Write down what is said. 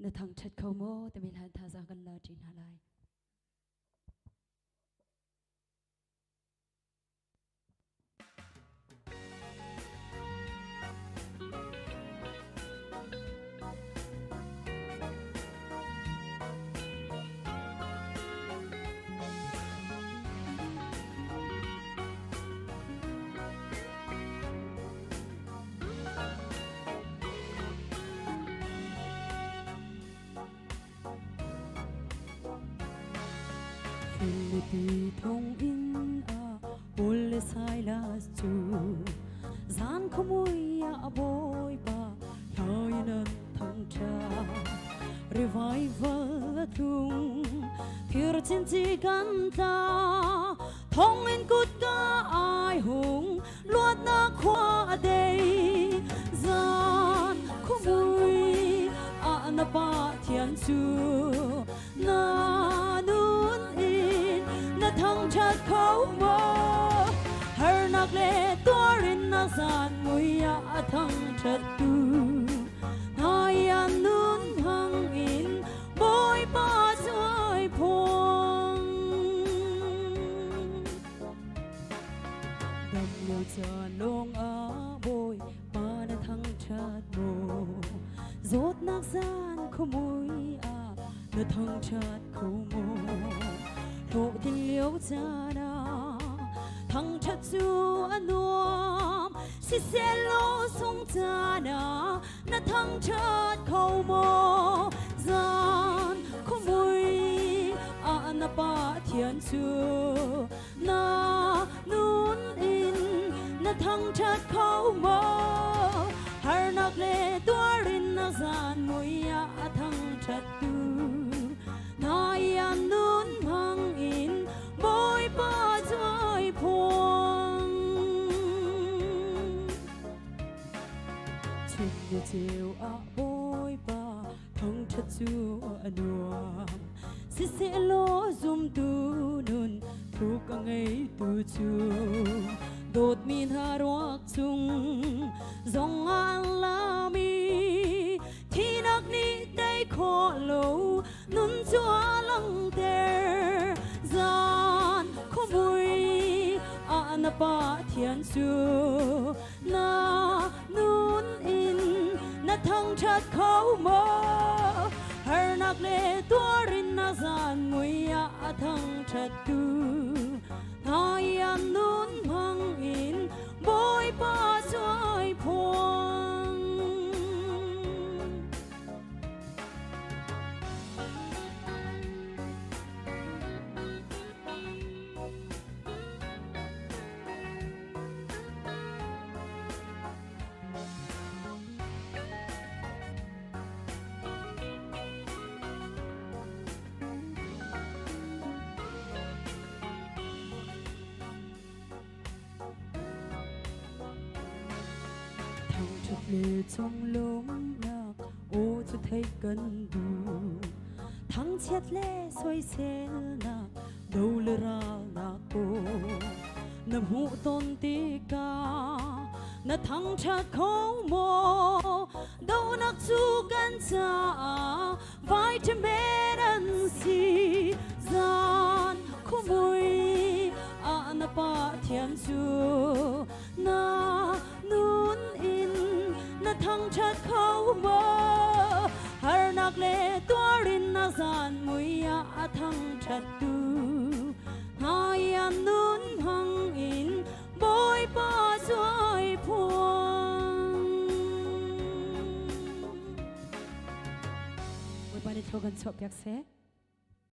nó thằng chất khâu mô tại mình hãy thả ra gần lờ trên hạ lại Philippines thong in ole sai la chu zan khomui boy pa loinan thang cha revival thung thir chin chi kan ta thong in kut ka ai hung luat na khwa dei zan khomui na pa thian chu na thằng chặt khâu mơ hờ nặc lệ tua rin na san mui thằng chặt tu hai an nun hang in boy pa soi phong đầm liêu chờ nong boy pa na thằng chặt mồ rốt nặc san khâu mui na thằng chặt khâu mồ hộ thiên liễu cha na thằng chặt chu anh nuông si xe lô sung cha na thằng chặt khâu mô gian khâu mùi na pa thiên chu na nun in na thằng chặt khâu mô har nặc lệ tua rin na gian mùi thằng chặt tu nai an nun hang in boy pa joy phong chim như chiều boy pa thong chặt chu nuam si se lo zum tu nun thu ka ngei tu chu dot min haruak chung zong an la mi thi nak ni dai kho lo nun chua lăng ter gian khô mùi na pa thian chu na nun in na thằng chặt khâu mơ hờ nặc lệ tua rin na gian mui thằng chặt tu hai an nun hang in boy pa joy phong lệ trong lốm lạc ô cho thấy cần đủ thằng chết lệ xoay xe lạc đâu lơ ra lạc cô nằm hụ tôn tì ca na thằng chặt khâu mô đâu nắc chu gan cha vai trên bên ăn si gian khô mùi na pa thian chu na nun in na thằng chặt khâu mơ har nặc lệ tua rin na gian mui thằng chặt tu hai an nun hang in boy pa joy phong boy pa ni thogan chop yak se